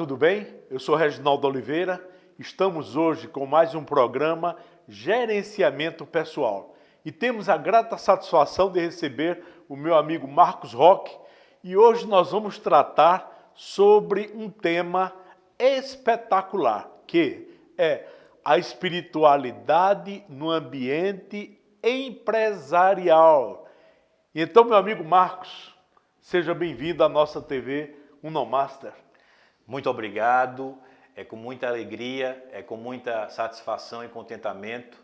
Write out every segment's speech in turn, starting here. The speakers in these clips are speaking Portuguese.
tudo bem? Eu sou Reginaldo Oliveira. Estamos hoje com mais um programa Gerenciamento Pessoal. E temos a grata satisfação de receber o meu amigo Marcos Roque. E hoje nós vamos tratar sobre um tema espetacular, que é a espiritualidade no ambiente empresarial. Então, meu amigo Marcos, seja bem-vindo à nossa TV Unomaster. Muito obrigado, é com muita alegria, é com muita satisfação e contentamento.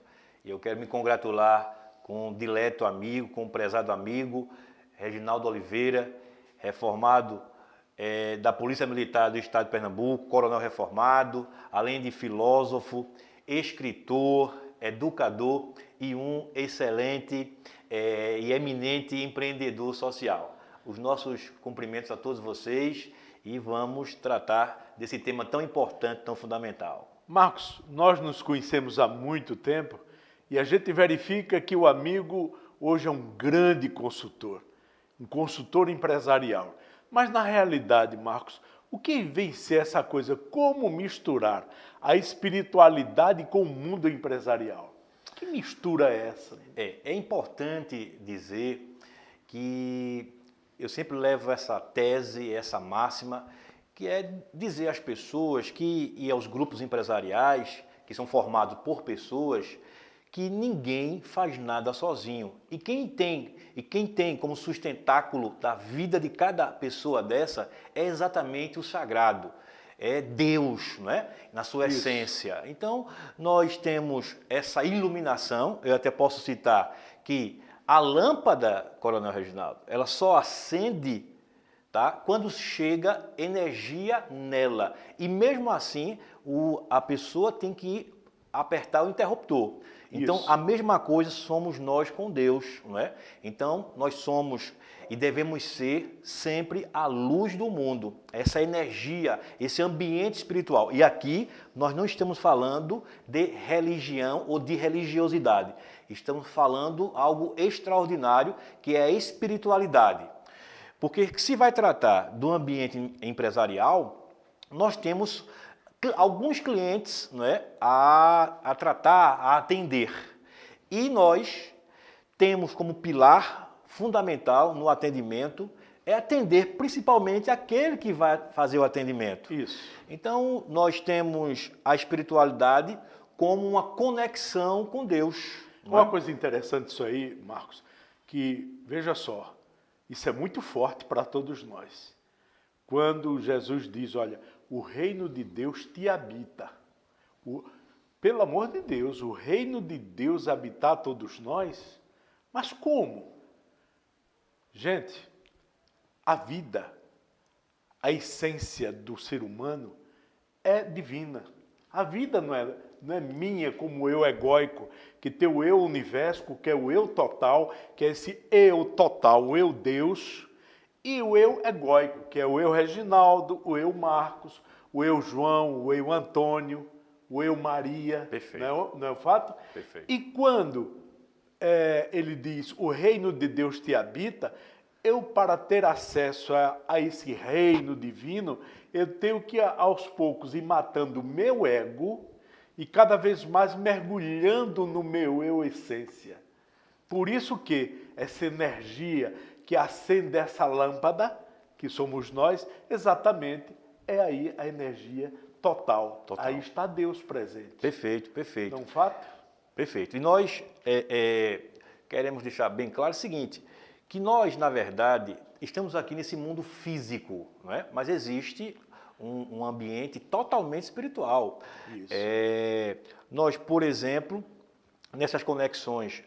E eu quero me congratular com um dileto amigo, com um prezado amigo, Reginaldo Oliveira, reformado da Polícia Militar do Estado de Pernambuco, coronel reformado, além de filósofo, escritor, educador e um excelente e eminente empreendedor social. Os nossos cumprimentos a todos vocês e vamos tratar desse tema tão importante, tão fundamental. Marcos, nós nos conhecemos há muito tempo e a gente verifica que o amigo hoje é um grande consultor, um consultor empresarial. Mas na realidade, Marcos, o que vem ser essa coisa? Como misturar a espiritualidade com o mundo empresarial? Que mistura é essa? É importante dizer que eu sempre levo essa tese, essa máxima, que é dizer às pessoas e aos grupos empresariais, que são formados por pessoas, que ninguém faz nada sozinho. E quem tem como sustentáculo da vida de cada pessoa dessa é exatamente o sagrado. É Deus, não é? Na sua essência. Então, nós temos essa iluminação, eu até posso citar que a lâmpada, Coronel Reginaldo, ela só acende, tá, quando chega energia nela. E mesmo assim, a pessoa tem que apertar o interruptor. Então, a mesma coisa somos nós com Deus, não é? Então, nós somos e devemos ser sempre a luz do mundo, essa energia, esse ambiente espiritual. E aqui nós não estamos falando de religião ou de religiosidade. Estamos falando algo extraordinário, que é a espiritualidade. Porque se vai tratar do ambiente empresarial, nós temos alguns clientes, não é, a tratar, a atender. E nós temos como pilar fundamental no atendimento é atender principalmente aquele que vai fazer o atendimento. Isso. Então, nós temos a espiritualidade como uma conexão com Deus. Uma coisa interessante isso aí, Marcos, que, veja só, isso é muito forte para todos nós. Quando Jesus diz, olha, o reino de Deus te habita. Pelo amor de Deus, o reino de Deus habitar todos nós? Mas como? Gente, a vida, a essência do ser humano é divina. A vida não é minha como eu egóico, que tem o eu universo, que é o eu total, que é esse eu total, o eu Deus, e o eu egóico, que é o eu Reginaldo, o eu Marcos, o eu João, o eu Antônio, o eu Maria. Perfeito. Não é o fato? Perfeito. E quando ele diz, o reino de Deus te habita, eu, para ter acesso a esse reino divino, eu tenho que, aos poucos, ir matando o meu ego e cada vez mais mergulhando no meu eu essência. Por isso que essa energia que acende essa lâmpada, que somos nós, exatamente é aí a energia total. Aí está Deus presente. Perfeito, perfeito. Não é um fato? Perfeito. E nós queremos deixar bem claro o seguinte, que nós, na verdade, estamos aqui nesse mundo físico, não é? Mas existe um ambiente totalmente espiritual. Isso. Nós, por exemplo, nessas conexões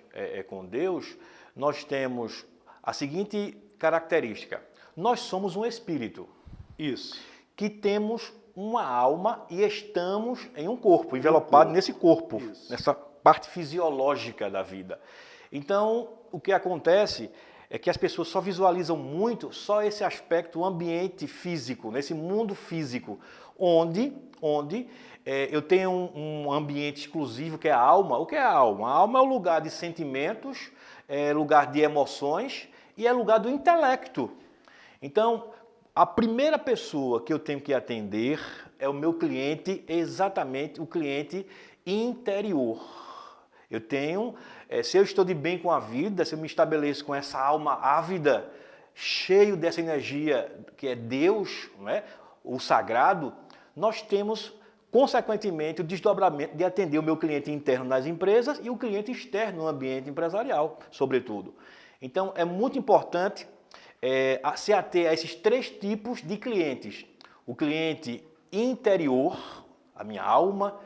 com Deus, nós temos a seguinte característica. Nós somos um espírito. Isso. Que temos uma alma e estamos em um corpo, envelopado nesse corpo, nessa parte fisiológica da vida. Então, o que acontece é que as pessoas só visualizam muito só esse aspecto, o ambiente físico, nesse mundo físico, onde eu tenho um ambiente exclusivo que é a alma. O que é a alma? A alma é o lugar de sentimentos, é lugar de emoções e é lugar do intelecto. Então, a primeira pessoa que eu tenho que atender é o meu cliente, exatamente o cliente interior. Eu tenho, se eu estou de bem com a vida, se eu me estabeleço com essa alma ávida, cheio dessa energia que é Deus, não é? O sagrado, nós temos, consequentemente, o desdobramento de atender o meu cliente interno nas empresas e o cliente externo no ambiente empresarial, sobretudo. Então, é muito importante se ater a esses 3 tipos de clientes. O cliente interior, a minha alma,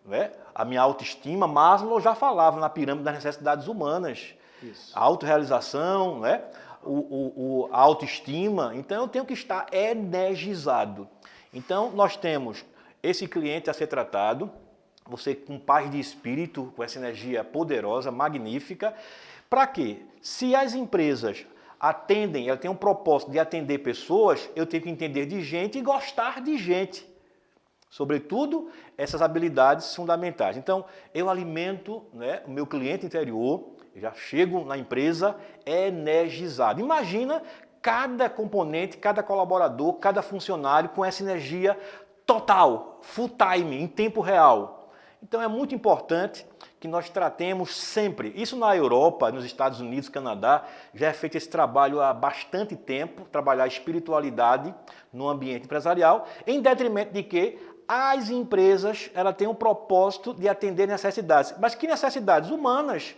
né? A minha autoestima. Maslow já falava na pirâmide das necessidades humanas. Isso. A autorrealização, né? A autoestima. Então, eu tenho que estar energizado. Então, nós temos esse cliente a ser tratado, você com paz de espírito, com essa energia poderosa, magnífica. Para quê? Se as empresas atendem, ela tem um propósito de atender pessoas, eu tenho que entender de gente e gostar de gente. Sobretudo, essas habilidades fundamentais. Então, eu alimento, né, o meu cliente interior, eu já chego na empresa energizado. Imagina cada componente, cada colaborador, cada funcionário com essa energia total, full time, em tempo real. Então, é muito importante que nós tratemos sempre, isso na Europa, nos Estados Unidos, Canadá, já é feito esse trabalho há bastante tempo, trabalhar a espiritualidade no ambiente empresarial, em detrimento de que as empresas têm um propósito de atender necessidades. Mas que necessidades? Humanas,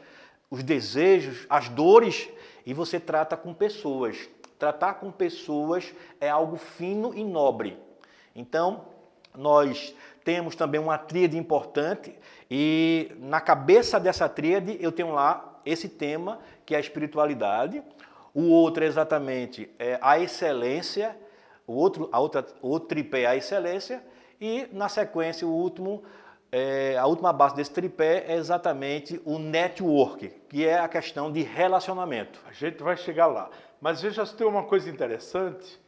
os desejos, as dores, e você trata com pessoas. Tratar com pessoas é algo fino e nobre. Então, nós temos também uma tríade importante e na cabeça dessa tríade eu tenho lá esse tema, que é a espiritualidade. O outro é exatamente a excelência, o outro tripé é a excelência. E, na sequência, a última base desse tripé é exatamente o network, que é a questão de relacionamento. A gente vai chegar lá. Mas veja se tem uma coisa interessante,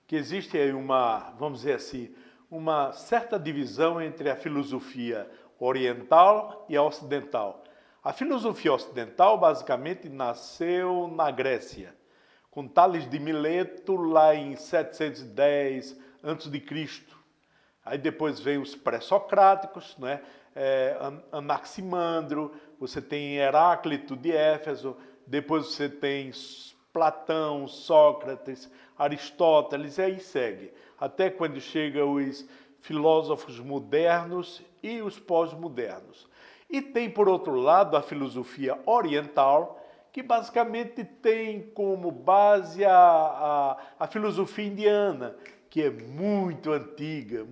que existe aí vamos dizer assim, uma certa divisão entre a filosofia oriental e a ocidental. A filosofia ocidental, basicamente, nasceu na Grécia, com Tales de Mileto, lá em 710 a.C., Aí depois vem os pré-socráticos, né? Anaximandro, você tem Heráclito de Éfeso, depois você tem Platão, Sócrates, Aristóteles, e aí segue. Até quando chega os filósofos modernos e os pós-modernos. E tem, por outro lado, a filosofia oriental, que basicamente tem como base a filosofia indiana, que é muito antiga,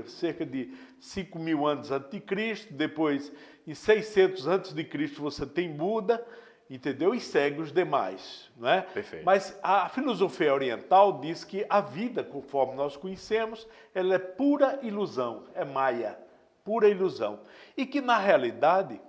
cerca de 5.000 anos antes de Cristo, depois em 600 antes de Cristo você tem Buda, entendeu? E segue os demais, não é? Perfeito. Mas a filosofia oriental diz que a vida, conforme nós conhecemos, ela é pura ilusão, é Maya, pura ilusão. E que na realidade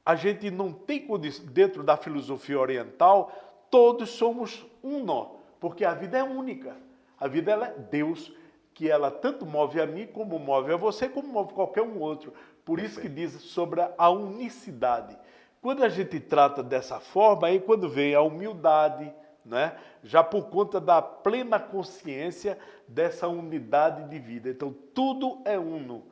a gente não tem condição, dentro da filosofia oriental, todos somos uno, porque a vida é única. A vida ela é Deus, que ela tanto move a mim, como move a você, como move qualquer um outro. Por isso que diz sobre a unicidade. Quando a gente trata dessa forma, aí quando vem a humildade, né? Já por conta da plena consciência dessa unidade de vida. Então, tudo é uno.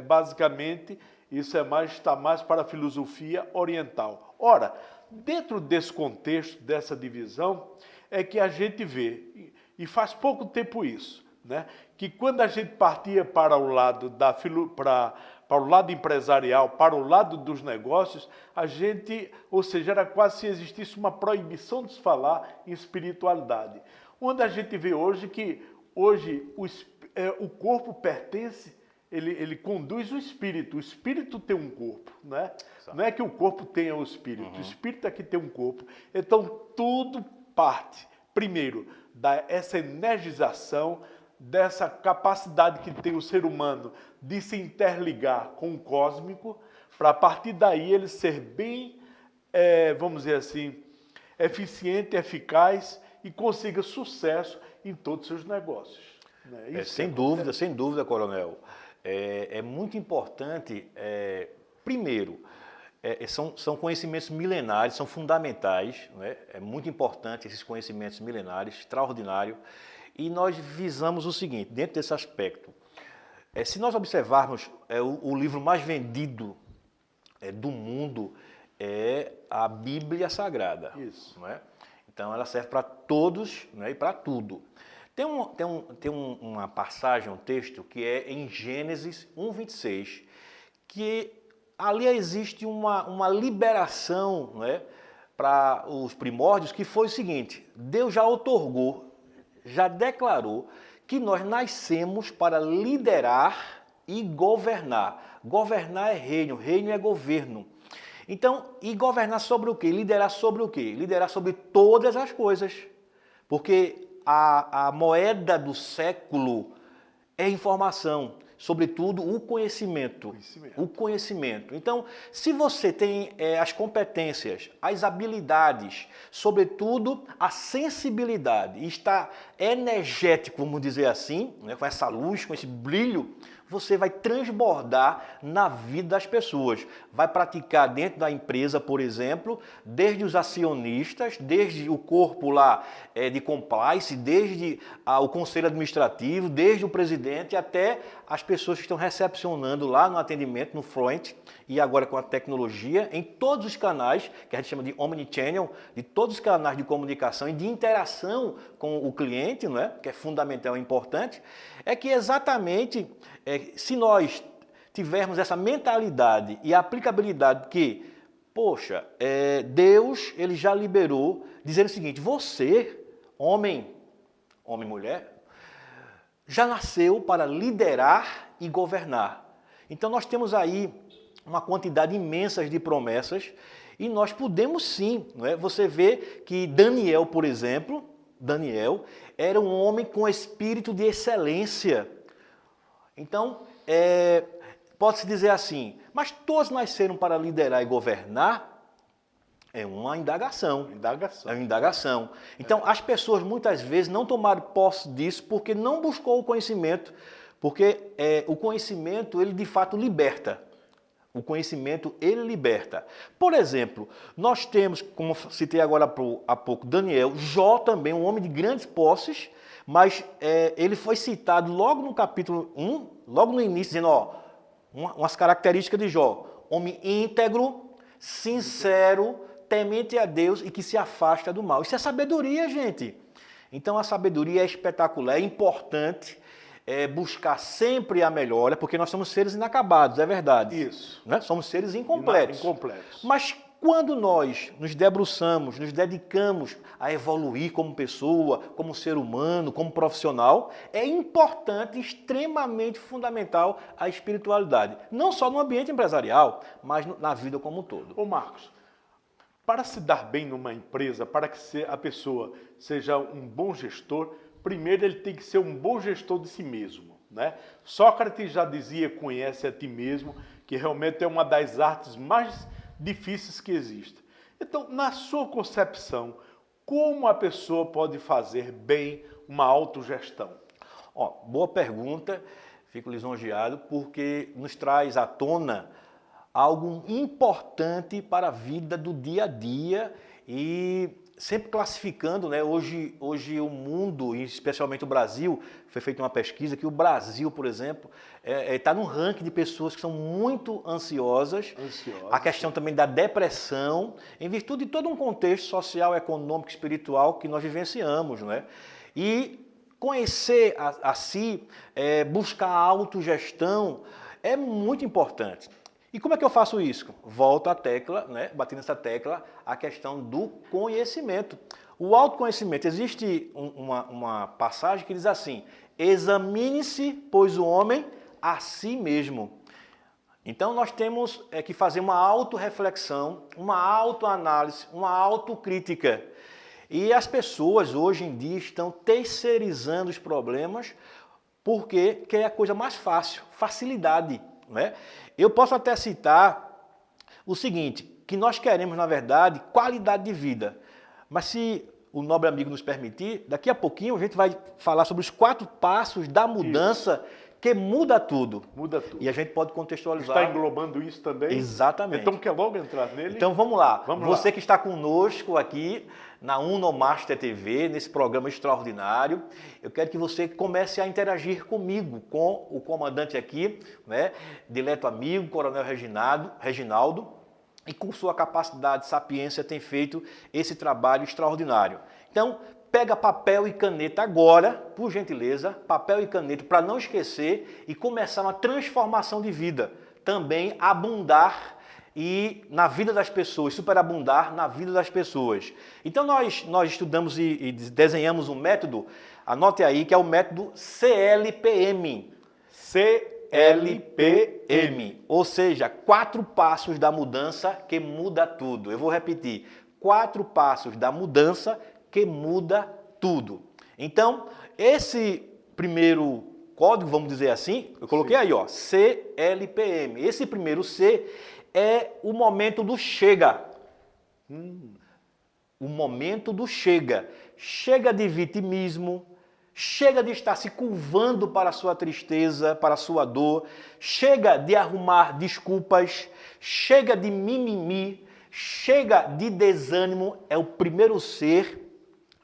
Basicamente, isso está mais para a filosofia oriental. Ora, dentro desse contexto, dessa divisão, é que a gente vê, e faz pouco tempo isso, né? Que quando a gente partia para o lado para o lado empresarial, para o lado dos negócios, ou seja, era quase se existisse uma proibição de se falar em espiritualidade. Onde a gente vê hoje que o corpo pertence, ele conduz o espírito tem um corpo, né? Não é que o corpo tenha o espírito é que tem um corpo. Então, tudo parte, primeiro, dessa energização, dessa capacidade que tem o ser humano de se interligar com o cósmico, para a partir daí ele ser bem, vamos dizer assim, eficiente, eficaz e consiga sucesso em todos os seus negócios. Né? Sem dúvida, coronel. É muito importante, primeiro, são conhecimentos milenares, são fundamentais, né? É muito importante esses conhecimentos milenares, extraordinário. e nós visamos o seguinte, dentro desse aspecto. Se nós observarmos, o livro mais vendido do mundo é a Bíblia Sagrada. Isso. Não é? Então, ela serve para todos, né, e para tudo. Tem uma passagem, um texto, que é em Gênesis 1:26, que ali existe uma liberação, né, para os primórdios, que foi o seguinte: Deus já outorgou, já declarou que nós nascemos para liderar e governar. Governar é reino, reino é governo. Então, e governar sobre o quê? Liderar sobre o quê? Liderar sobre todas as coisas. Porque a moeda do século é informação, sobretudo o conhecimento. O conhecimento. Então, se você tem as competências, as habilidades, sobretudo a sensibilidade, e está energético, vamos dizer assim, né, com essa luz, com esse brilho, você vai transbordar na vida das pessoas. Vai praticar dentro da empresa, por exemplo, desde os acionistas, desde o corpo lá de compliance, desde o conselho administrativo, desde o presidente até as pessoas que estão recepcionando lá no atendimento, no front, e agora com a tecnologia, em todos os canais, que a gente chama de omnichannel, de todos os canais de comunicação e de interação com o cliente, não é? Que é fundamental e importante, é que exatamente se nós tivermos essa mentalidade e aplicabilidade que, poxa, Deus ele já liberou, dizendo o seguinte: você, homem e mulher, já nasceu para liderar e governar. Então nós temos aí uma quantidade imensa de promessas e nós podemos sim, não é? Você vê que Daniel, por exemplo, Daniel era um homem com espírito de excelência. Então, pode-se dizer assim, mas todos nasceram para liderar e governar? É uma indagação. É uma indagação. Então, as pessoas muitas vezes não tomaram posse disso porque não buscou o conhecimento, porque o conhecimento, ele de fato liberta. O conhecimento, ele liberta. Por exemplo, nós temos, como citei agora há pouco, Daniel, Jó também, um homem de grandes posses, mas ele foi citado logo no capítulo 1, logo no início, dizendo, umas características de Jó. Homem íntegro, sincero, temente a Deus e que se afasta do mal. Isso é sabedoria, gente. Então a sabedoria é espetacular, é importante. Buscar sempre a melhora, porque nós somos seres inacabados, é verdade. Isso. Né? Somos seres incompletos. Incompletos. Mas quando nós nos debruçamos, nos dedicamos a evoluir como pessoa, como ser humano, como profissional, é importante, extremamente fundamental a espiritualidade. Não só no ambiente empresarial, mas na vida como um todo. Ô Marcos, para se dar bem numa empresa, para que a pessoa seja um bom gestor, primeiro ele tem que ser um bom gestor de si mesmo, né? Sócrates já dizia, conhece a ti mesmo, que realmente é uma das artes mais difíceis que existe. Então, na sua concepção, como a pessoa pode fazer bem uma autogestão? Boa pergunta, fico lisonjeado, porque nos traz à tona algo importante para a vida do dia a dia e sempre classificando, né? Hoje o mundo, e especialmente o Brasil, foi feita uma pesquisa que o Brasil, por exemplo, está no ranking de pessoas que são muito ansiosas. A questão também da depressão, em virtude de todo um contexto social, econômico, espiritual que nós vivenciamos, né? E conhecer a si, buscar a autogestão é muito importante. E como é que eu faço isso? Volto à tecla, né, batendo nessa tecla, a questão do conhecimento. O autoconhecimento, existe uma passagem que diz assim: examine-se, pois o homem a si mesmo. Então nós temos que fazer uma autorreflexão, uma autoanálise, uma autocrítica. E as pessoas hoje em dia estão terceirizando os problemas porque quer a coisa mais fácil, facilidade. Né? Eu posso até citar o seguinte, que nós queremos, na verdade, qualidade de vida. Mas se o nobre amigo nos permitir, daqui a pouquinho a gente vai falar sobre os 4 passos da mudança que muda tudo. Muda tudo. E a gente pode contextualizar. Está englobando isso também? Exatamente. Então quer logo entrar nele? Então vamos lá. Vamos lá. Que está conosco aqui na Unomaster TV, nesse programa extraordinário, eu quero que você comece a interagir comigo, com o comandante aqui, né, dileto amigo, Coronel Reginaldo, e com sua capacidade, sapiência, tem feito esse trabalho extraordinário. Então, pega papel e caneta agora, por gentileza, papel e caneta, para não esquecer e começar uma transformação de vida. Também abundar e na vida das pessoas, superabundar na vida das pessoas. Então nós estudamos e desenhamos um método, anote aí, que é o método CLPM. CLPM, ou seja, 4 passos da mudança que muda tudo. Eu vou repetir, 4 passos da mudança que muda tudo. Então, esse primeiro código, vamos dizer assim, eu coloquei aí, ó, CLPM. Esse primeiro C é o momento do chega. O momento do chega. Chega de vitimismo, chega de estar se curvando para a sua tristeza, para a sua dor, chega de arrumar desculpas, chega de mimimi, chega de desânimo. É o primeiro ser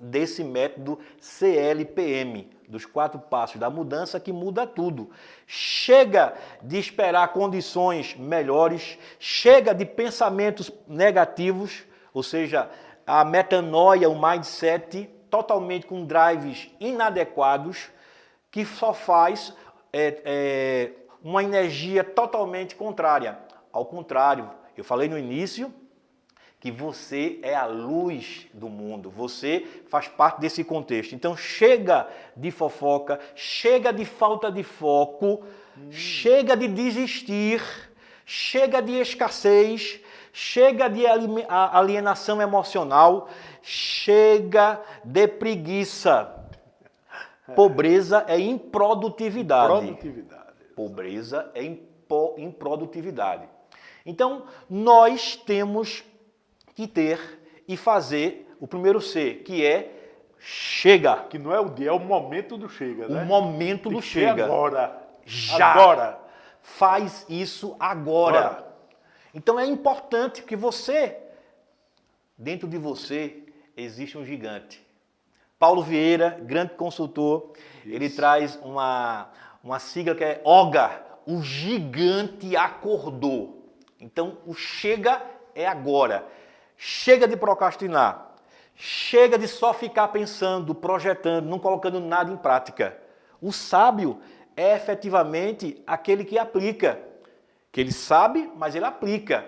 desse método CLPM, dos 4 passos da mudança que muda tudo. Chega de esperar condições melhores, chega de pensamentos negativos, ou seja, a metanoia, o mindset totalmente com drives inadequados, que só faz uma energia totalmente contrária. Ao contrário, eu falei no início que você é a luz do mundo, você faz parte desse contexto. Então chega de fofoca, chega de falta de foco, chega de desistir, chega de escassez, chega de alienação emocional, chega de preguiça. Pobreza é improdutividade. Pobreza é improdutividade. Então nós temos que ter e fazer o primeiro C, que é chega. Que não é o dia, é o momento do chega, né? O momento do chega. Agora. Já. Agora. Faz isso agora. Então é importante que você, dentro de você, existe um gigante. Paulo Vieira, grande consultor, ele traz uma sigla que é OGA, o gigante acordou. Então o chega é agora. Chega de procrastinar, chega de só ficar pensando, projetando, não colocando nada em prática. O sábio é efetivamente aquele que aplica, que ele sabe, mas ele aplica.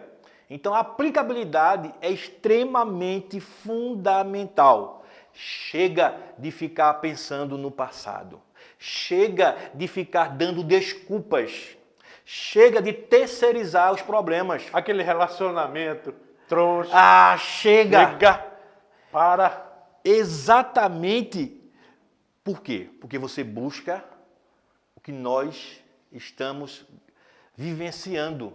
Então a aplicabilidade é extremamente fundamental. Chega de ficar pensando no passado, chega de ficar dando desculpas, chega de terceirizar os problemas. Aquele relacionamento trouxa. Chega. Para. Exatamente. Por quê? Porque você busca o que nós estamos vivenciando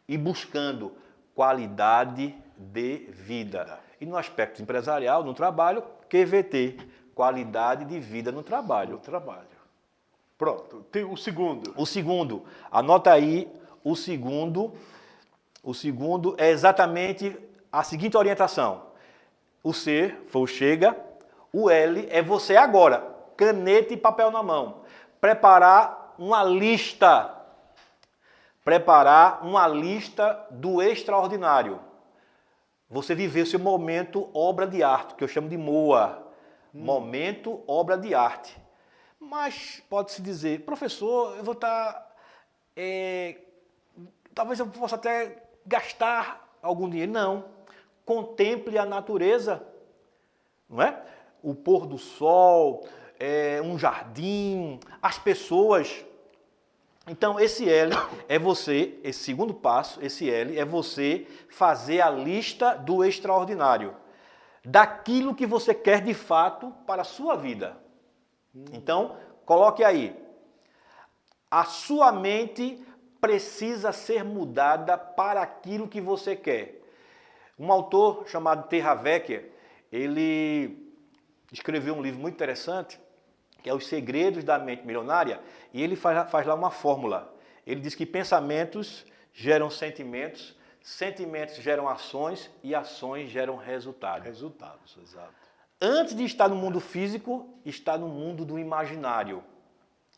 e buscando qualidade de vida. E no aspecto empresarial, no trabalho, QVT, qualidade de vida no trabalho. Pronto. Tem o segundo. O segundo, anota aí, o segundo é exatamente a seguinte orientação. O C foi o chega, o L é você agora, caneta e papel na mão. Preparar uma lista do extraordinário. Você viver o seu momento obra de arte, que eu chamo de MOA. Momento obra de arte. Mas pode-se dizer, professor, eu vou estar... talvez eu possa até gastar algum dinheiro. Não. Contemple a natureza, não é? O pôr do sol, um jardim, as pessoas. Então, esse L é você, esse segundo passo, esse L é você fazer a lista do extraordinário, daquilo que você quer de fato para a sua vida. Então, coloque aí. A sua mente precisa ser mudada para aquilo que você quer. Um autor chamado T. Harv Eker, ele escreveu um livro muito interessante que é Os Segredos da Mente Milionária, e ele faz lá uma fórmula. Ele diz que pensamentos geram sentimentos, sentimentos geram ações e ações geram resultados. Resultados, exato. Antes de estar no mundo físico, está no mundo do imaginário.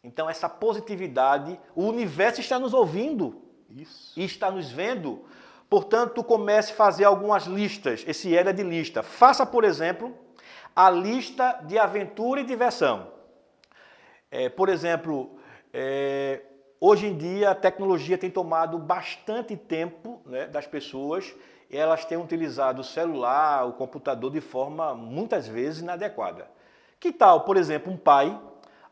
Então, essa positividade, o universo está nos ouvindo. Isso. E está nos vendo. Portanto, comece a fazer algumas listas. Esse L é de lista. Faça, por exemplo, a lista de aventura e diversão. Por exemplo, hoje em dia a tecnologia tem tomado bastante tempo, né, das pessoas. Elas têm utilizado o celular, o computador de forma muitas vezes inadequada. Que tal, por exemplo, um pai,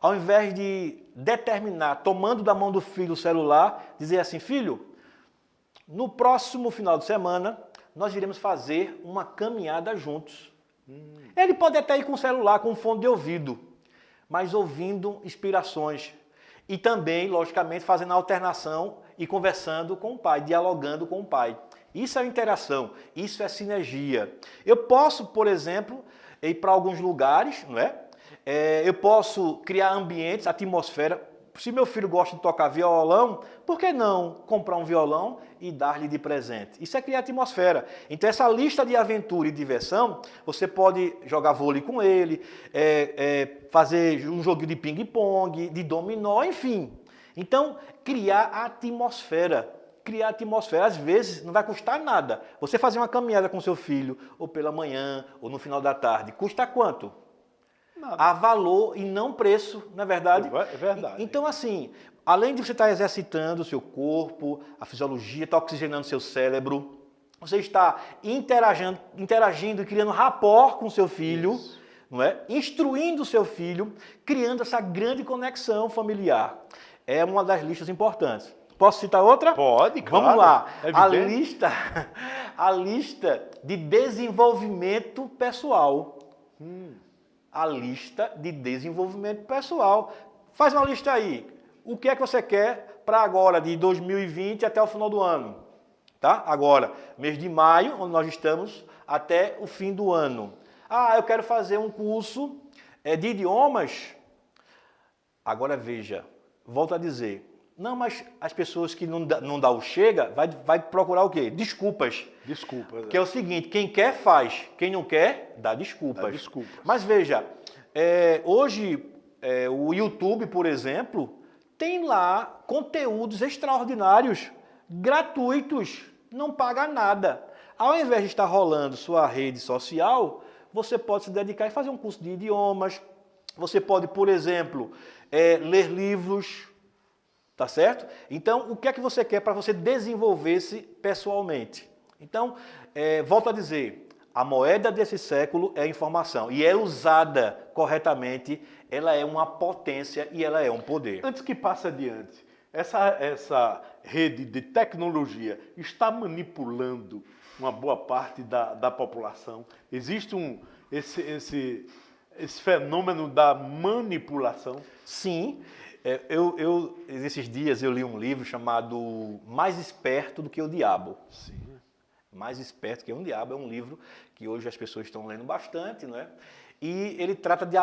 ao invés de determinar, tomando da mão do filho o celular, dizer assim: filho, no próximo final de semana nós iremos fazer uma caminhada juntos. Ele pode até ir com o celular, com fone de ouvido, mas ouvindo inspirações. E também, logicamente, fazendo a alternação e conversando com o pai, dialogando com o pai. Isso é interação, isso é sinergia. Eu posso, por exemplo, ir para alguns lugares, não é? Eu posso criar ambientes, atmosfera. Se meu filho gosta de tocar violão, por que não comprar um violão e dar-lhe de presente? Isso é criar atmosfera. Então, essa lista de aventura e diversão, você pode jogar vôlei com ele, fazer um joguinho de ping-pong, de dominó, enfim. Então, criar atmosfera. Criar atmosfera, às vezes, não vai custar nada. Você fazer uma caminhada com seu filho, ou pela manhã, ou no final da tarde, custa quanto? Nada. Há valor e não preço, não é verdade? É verdade. Então, assim, além de você estar exercitando o seu corpo, a fisiologia, está oxigenando o seu cérebro, você está interagindo e criando rapport com o seu filho, não é? Instruindo o seu filho, criando essa grande conexão familiar. É uma das listas importantes. Posso citar outra? Pode, claro. Vamos lá. É A lista de desenvolvimento pessoal. A lista de desenvolvimento pessoal. Faz uma lista aí. O que é que você quer para agora, de 2020 até o final do ano? Tá? Agora, mês de maio, onde nós estamos, até o fim do ano. Ah, eu quero fazer um curso de idiomas. Agora veja, volto a dizer. Não, mas as pessoas que não dá o chega, vai procurar o quê? Desculpas. Desculpas. Que é o seguinte, quem quer faz, quem não quer, dá desculpas. Dá desculpas. Mas veja, hoje o YouTube, por exemplo, tem lá conteúdos extraordinários, gratuitos, não paga nada. Ao invés de estar rolando sua rede social, você pode se dedicar e fazer um curso de idiomas, você pode, por exemplo, ler livros. Tá certo? Então, o que é que você quer para você desenvolver-se pessoalmente? Então, volto a dizer, a moeda desse século é a informação. E é usada corretamente, ela é uma potência e ela é um poder. Antes que passe adiante, essa rede de tecnologia está manipulando uma boa parte da população? Existe esse fenômeno da manipulação? Sim. Esses dias eu li um livro chamado Mais Esperto do que o Diabo. Sim. Mais Esperto que o Diabo é um livro que hoje as pessoas estão lendo bastante, não é? E ele trata da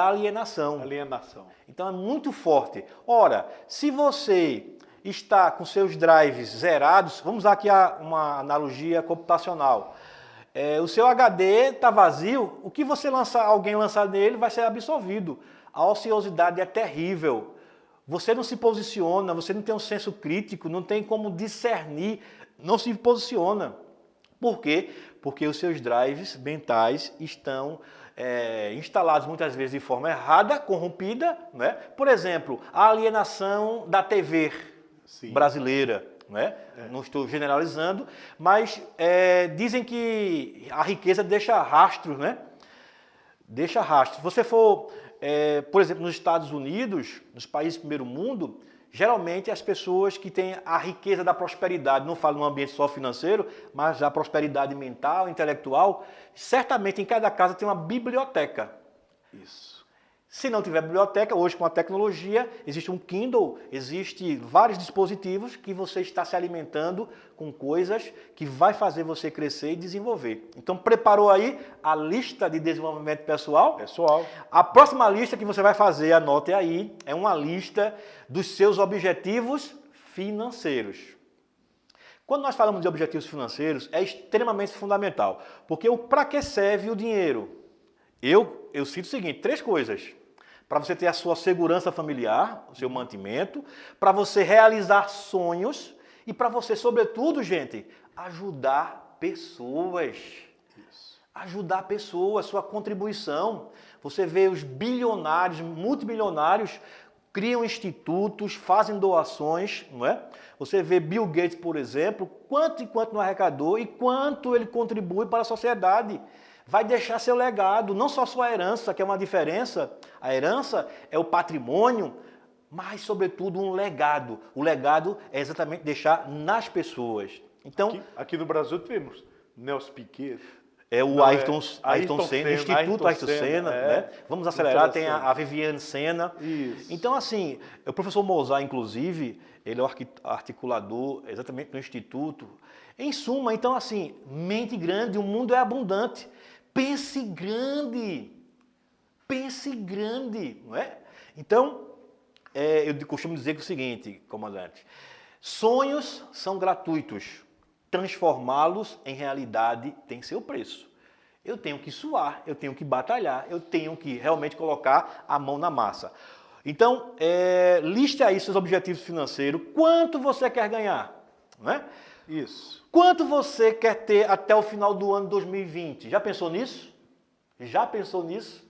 alienação. Alienação. Então é muito forte. Ora, se você está com seus drives zerados, vamos usar aqui uma analogia computacional. O seu HD está vazio, o que alguém lançar nele vai ser absorvido. A ociosidade é terrível. Você não se posiciona, você não tem um senso crítico, não tem como discernir, não se posiciona. Por quê? Porque os seus drives mentais estão instalados muitas vezes de forma errada, corrompida, né? Por exemplo, a alienação da TV brasileira. Né? Não estou generalizando, mas dizem que a riqueza deixa rastros, né? Deixa rastros. Se você for, por exemplo, nos Estados Unidos, nos países do primeiro mundo, geralmente as pessoas que têm a riqueza da prosperidade, não falo num ambiente só financeiro, mas a prosperidade mental, intelectual, certamente em cada casa tem uma biblioteca. Isso. Se não tiver biblioteca, hoje com a tecnologia, existe um Kindle, existe vários dispositivos que você está se alimentando com coisas que vai fazer você crescer e desenvolver. Então, preparou aí a lista de desenvolvimento pessoal? Pessoal. A próxima lista que você vai fazer, anote aí, é uma lista dos seus objetivos financeiros. Quando nós falamos de objetivos financeiros, é extremamente fundamental, porque para que serve o dinheiro? Eu cito o seguinte, 3 coisas. Para você ter a sua segurança familiar, o seu mantimento, para você realizar sonhos e para você, sobretudo, gente, ajudar pessoas. Isso. Ajudar pessoas, sua contribuição. Você vê os bilionários, multibilionários, criam institutos, fazem doações, não é? Você vê Bill Gates, por exemplo, quanto e quanto não arrecadou e quanto ele contribui para a sociedade. Vai deixar seu legado, não só sua herança, que é uma diferença. A herança é o patrimônio, mas, sobretudo, um legado. O legado é exatamente deixar nas pessoas. Então, aqui no Brasil temos Nelson Piquet. É o Ayrton Senna, Instituto Ayrton Senna, né? Vamos acelerar, tem a Viviane Senna. Isso. Então, assim, o professor Mozart, inclusive, ele é o articulador exatamente no Instituto. Em suma, então, assim, mente grande, o mundo é abundante. Pense grande, não é? Então, eu costumo dizer o seguinte, comandante, sonhos são gratuitos, transformá-los em realidade tem seu preço. Eu tenho que suar, eu tenho que batalhar, eu tenho que realmente colocar a mão na massa. Então, liste aí seus objetivos financeiros, quanto você quer ganhar, não é? Isso. Quanto você quer ter até o final do ano 2020? Já pensou nisso? Já pensou nisso?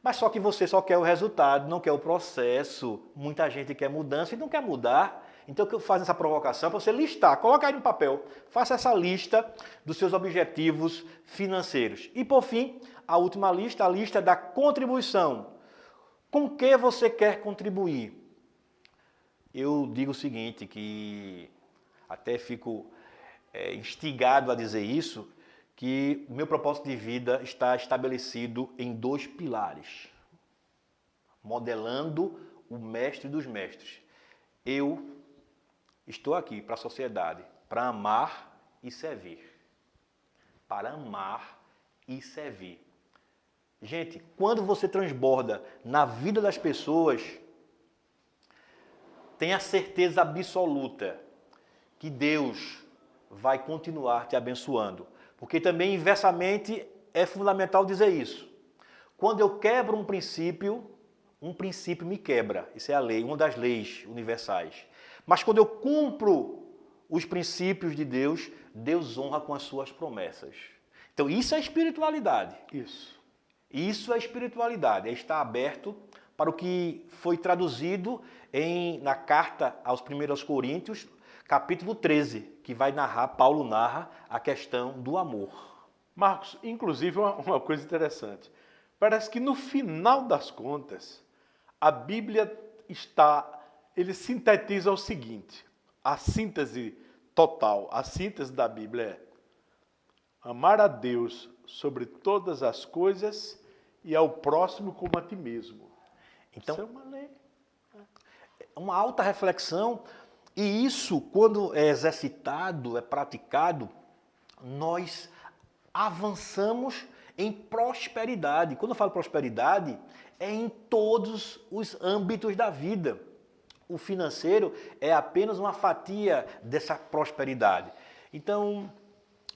Mas só que você só quer o resultado, não quer o processo. Muita gente quer mudança e não quer mudar. Então, o que eu faço essa provocação é para você listar, coloca aí no papel, faça essa lista dos seus objetivos financeiros. E, por fim, a última lista, a lista da contribuição. Com que você quer contribuir? Eu digo o seguinte, que até fico instigado a dizer isso, que o meu propósito de vida está estabelecido em 2 pilares. Modelando o mestre dos mestres. Eu estou aqui para a sociedade, para amar e servir. Para amar e servir. Gente, quando você transborda na vida das pessoas, tenha certeza absoluta que Deus vai continuar te abençoando. Porque também, inversamente, é fundamental dizer isso. Quando eu quebro um princípio me quebra. Isso é a lei, uma das leis universais. Mas quando eu cumpro os princípios de Deus, Deus honra com as suas promessas. Então, isso é espiritualidade. Isso é espiritualidade. É estar aberto para o que foi traduzido na carta aos 1 Coríntios, capítulo 13, que vai narrar, Paulo narra a questão do amor. Marcos, inclusive uma coisa interessante. Parece que no final das contas, a Bíblia ele sintetiza o seguinte, a síntese total, a síntese da Bíblia é amar a Deus sobre todas as coisas e ao próximo como a ti mesmo. Então, isso é uma lei. Uma alta reflexão. E isso, quando é exercitado, é praticado, nós avançamos em prosperidade. Quando eu falo prosperidade, é em todos os âmbitos da vida. O financeiro é apenas uma fatia dessa prosperidade. Então,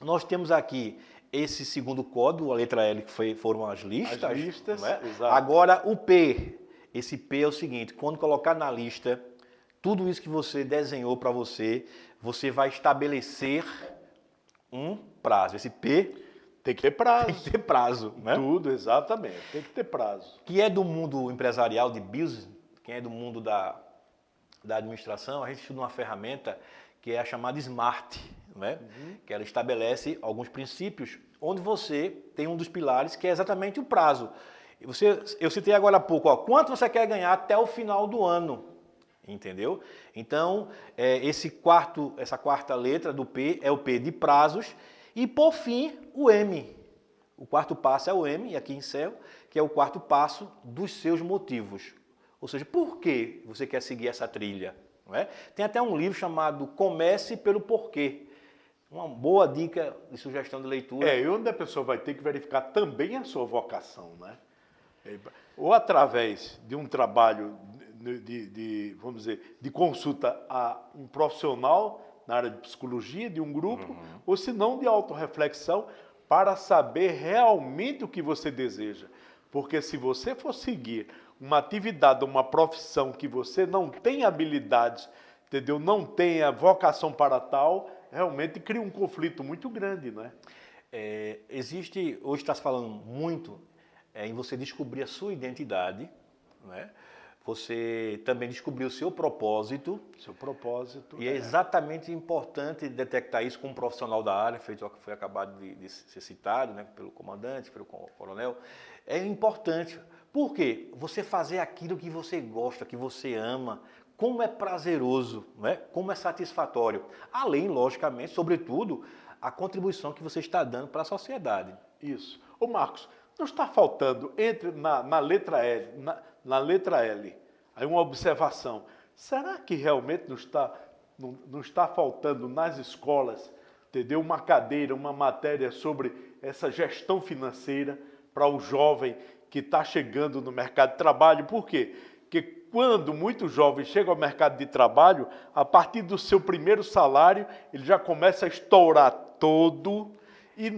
nós temos aqui esse segundo código, a letra L, que foram as listas. As listas, não é? exato. Agora, o P. Esse P é o seguinte, quando colocar na lista tudo isso que você desenhou para você, você vai estabelecer um prazo. Esse P tem que ter prazo. Tem que ter prazo, né? Tudo, exatamente. Tem que ter prazo. Quem é do mundo empresarial de business, quem é do mundo da administração, a gente estuda uma ferramenta que é a chamada SMART, né? Que ela estabelece alguns princípios, onde você tem um dos pilares que é exatamente o prazo. Eu citei agora há pouco, quanto você quer ganhar até o final do ano. Entendeu? Então, essa quarta letra do P é o P de prazos e, por fim, o M. O quarto passo é o M, e aqui encerro, que é o quarto passo dos seus motivos. Ou seja, por que você quer seguir essa trilha? Não é? Tem até um livro chamado Comece pelo Porquê. Uma boa dica de sugestão de leitura. E onde a pessoa vai ter que verificar também a sua vocação, né? Ou através de um trabalho vamos dizer, de consulta a um profissional na área de psicologia, de um grupo, ou se não de autorreflexão, para saber realmente o que você deseja. Porque se você for seguir uma atividade, uma profissão que você não tem habilidades, entendeu? Não tem a vocação para tal, realmente cria um conflito muito grande, né? Hoje está se falando muito em você descobrir a sua identidade, né? Você também descobrir o seu propósito. Seu propósito. E é exatamente importante detectar isso com um profissional da área, feito o que foi acabado de ser citado, né, pelo comandante, pelo coronel. É importante. Por quê? Você fazer aquilo que você gosta, que você ama, como é prazeroso, né? Como é satisfatório. Além, logicamente, sobretudo, a contribuição que você está dando para a sociedade. Isso. Ô Marcos, não está faltando na letra L, na letra L, aí uma observação. Será que realmente não está faltando nas escolas, entendeu? Uma cadeira, uma matéria sobre essa gestão financeira para o jovem que está chegando no mercado de trabalho? Por quê? Porque quando muitos jovens chegam ao mercado de trabalho, a partir do seu primeiro salário, ele já começa a estourar todo e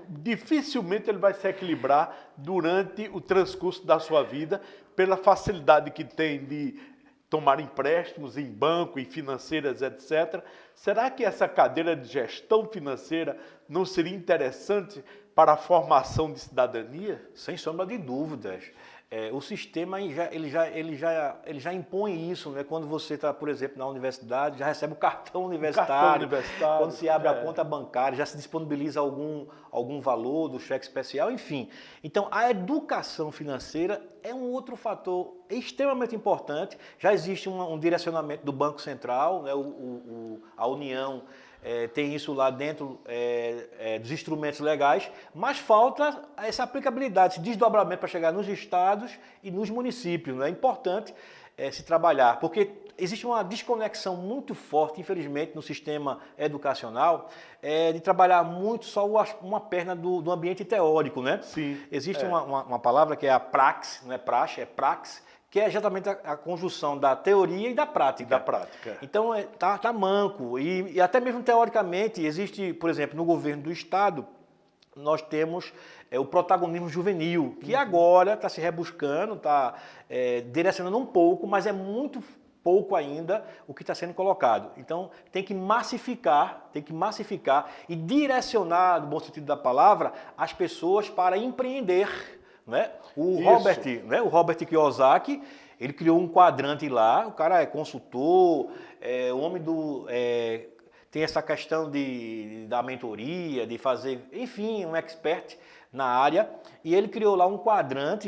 dificilmente ele vai se equilibrar durante o transcurso da sua vida, pela facilidade que tem de tomar empréstimos em banco, em financeiras, etc. Será que essa cadeira de gestão financeira não seria interessante para a formação de cidadania? Sem sombra de dúvidas. O sistema ele já impõe isso, né? Quando você está, por exemplo, na universidade, já recebe o cartão universitário. Quando se abre a conta bancária, já se disponibiliza algum valor do cheque especial, enfim. Então, a educação financeira é um outro fator extremamente importante. Já existe um direcionamento do Banco Central, né? A União tem isso lá dentro dos instrumentos legais, mas falta essa aplicabilidade, esse desdobramento para chegar nos estados e nos municípios. É importante se trabalhar, porque existe uma desconexão muito forte, infelizmente, no sistema educacional, de trabalhar muito só uma perna do ambiente teórico, né? Sim. Existe uma palavra que é a praxe, não é praxe, é praxe, que é exatamente a conjunção da teoria e da prática. Então, tá manco. E até mesmo teoricamente, existe, por exemplo, no governo do Estado, nós temos o protagonismo juvenil, que agora está se rebuscando, está direcionando um pouco, mas é muito pouco ainda o que está sendo colocado. Então, tem que massificar e direcionar, no bom sentido da palavra, as pessoas para empreender. Né? O Robert Kiyosaki, ele criou um quadrante lá, o cara é consultor, o homem tem essa questão da mentoria, de fazer, enfim, um expert na área, e ele criou lá um quadrante,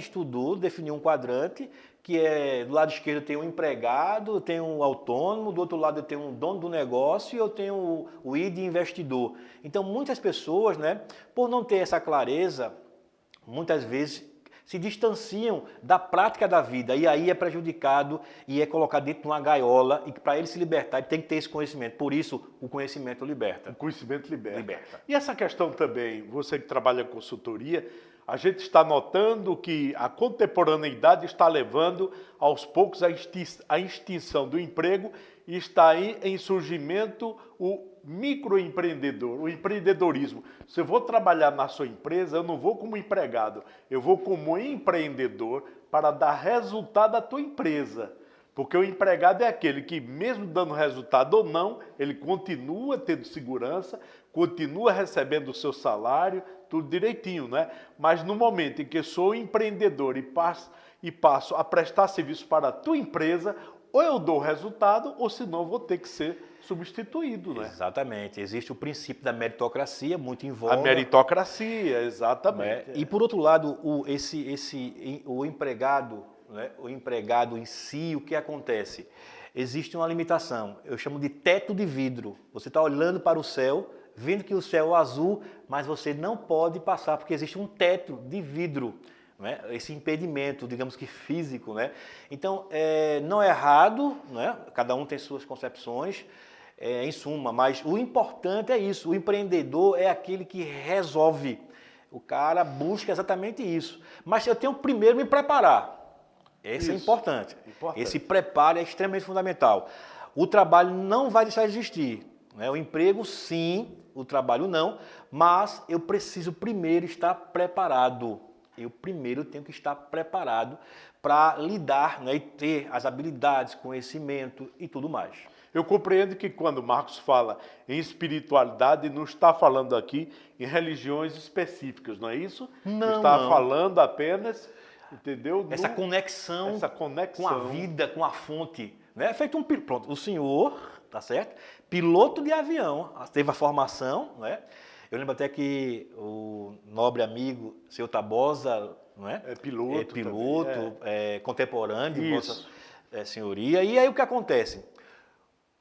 definiu um quadrante, que do lado esquerdo tem um empregado, tem um autônomo, do outro lado eu tenho um dono do negócio e eu tenho o I de investidor. Então, muitas pessoas, né, por não ter essa clareza, muitas vezes se distanciam da prática da vida e aí é prejudicado e é colocado dentro de uma gaiola e para ele se libertar ele tem que ter esse conhecimento. Por isso, o conhecimento liberta. O conhecimento liberta. E essa questão também, você que trabalha em consultoria, a gente está notando que a contemporaneidade está levando aos poucos a extinção do emprego e está aí em surgimento o microempreendedor, o empreendedorismo. Se eu vou trabalhar na sua empresa, eu não vou como empregado, eu vou como empreendedor para dar resultado à tua empresa. Porque o empregado é aquele que, mesmo dando resultado ou não, ele continua tendo segurança, continua recebendo o seu salário, tudo direitinho, né? Mas no momento em que eu sou empreendedor e passo a prestar serviço para a tua empresa, ou eu dou resultado, ou senão eu vou ter que ser substituído, né? Exatamente. Existe o princípio da meritocracia, muito em voga. A meritocracia, exatamente. E por outro lado, o empregado, né? O empregado em si, o que acontece? Existe uma limitação, eu chamo de teto de vidro. Você está olhando para o céu, vendo que o céu é azul, mas você não pode passar porque existe um teto de vidro, né? Esse impedimento, digamos que físico, né? Então, não é errado, né? Cada um tem suas concepções, em suma, mas o importante é isso, o empreendedor é aquele que resolve, o cara busca exatamente isso. Mas eu tenho primeiro me preparar, esse é importante. Esse preparo é extremamente fundamental. O trabalho não vai deixar de existir, né? O emprego sim, o trabalho não, mas eu preciso primeiro estar preparado. Eu primeiro tenho que estar preparado para lidar, né, e ter as habilidades, conhecimento e tudo mais. Eu compreendo que quando Marcos fala em espiritualidade, não está falando aqui em religiões específicas, não é isso? Não, está não. falando apenas, entendeu? Essa conexão com a vida, com a fonte. Né? Feito pronto, o senhor, tá certo? Piloto de avião, teve a formação, né? Eu lembro até que o nobre amigo, seu Tabosa, não é? É piloto. É piloto, contemporâneo de Isso. Vossa Senhoria. E aí o que acontece?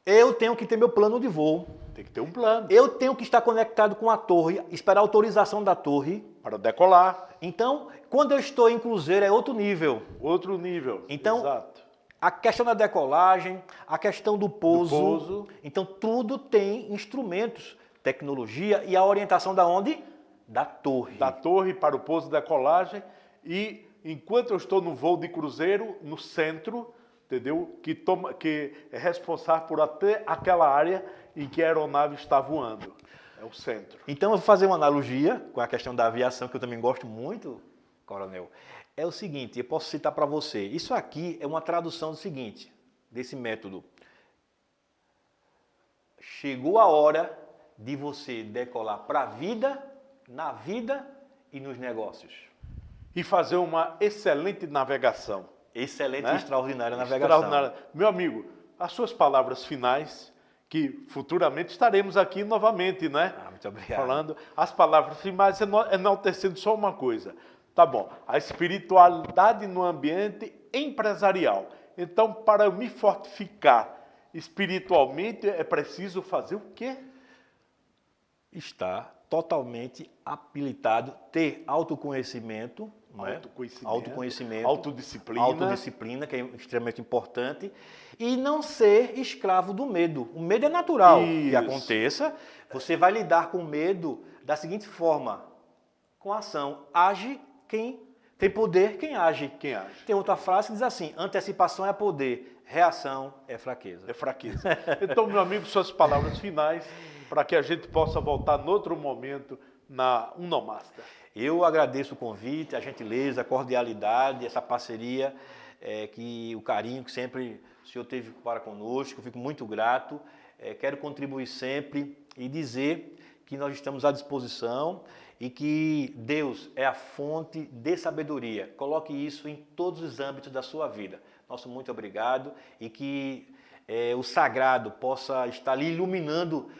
Eu tenho que ter meu plano de voo. Tem que ter um plano. Eu tenho que estar conectado com a torre, esperar a autorização da torre. Para decolar. Então, quando eu estou em cruzeiro, é outro nível. Outro nível. Então, exato. A questão da decolagem, a questão do pouso. Então, tudo tem instrumentos, tecnologia e a orientação da onde? Da torre. Da torre para o pouso e decolagem. E enquanto eu estou no voo de cruzeiro, no centro, entendeu? Que é responsável por até aquela área em que a aeronave está voando. É o centro. Então, eu vou fazer uma analogia com a questão da aviação, que eu também gosto muito, coronel. É o seguinte, eu posso citar para você. Isso aqui é uma tradução do seguinte, desse método. Chegou a hora de você decolar para a vida, na vida e nos negócios. E fazer uma excelente navegação. Excelente né? e extraordinária navegação. Extraordinária. Meu amigo, as suas palavras finais, que futuramente estaremos aqui novamente, né? Muito obrigado. Falando as palavras finais, enaltecendo só uma coisa. Tá bom, a espiritualidade no ambiente empresarial. Então, para eu me fortificar espiritualmente, é preciso fazer o quê? Estar totalmente habilitado, ter autoconhecimento, autoconhecimento, autodisciplina, que é extremamente importante, e não ser escravo do medo. O medo é natural que aconteça. Você vai lidar com o medo da seguinte forma, com ação. Age quem tem poder, quem age. Quem age. Tem outra frase que diz assim, antecipação é poder, reação é fraqueza. É fraqueza. Então, meu amigo, suas palavras finais, para que a gente possa voltar em outro momento na Unomaster. Eu agradeço o convite, a gentileza, a cordialidade, essa parceria, o carinho que sempre o senhor teve para conosco. Fico muito grato. Quero contribuir sempre e dizer que nós estamos à disposição e que Deus é a fonte de sabedoria. Coloque isso em todos os âmbitos da sua vida. Nosso muito obrigado e que o sagrado possa estar lhe iluminando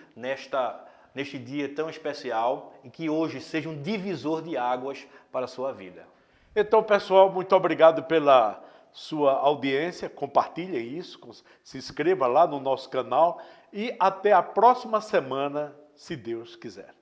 neste dia tão especial e que hoje seja um divisor de águas para a sua vida. Então, pessoal, muito obrigado pela sua audiência. Compartilhem isso, se inscreva lá no nosso canal e até a próxima semana, se Deus quiser.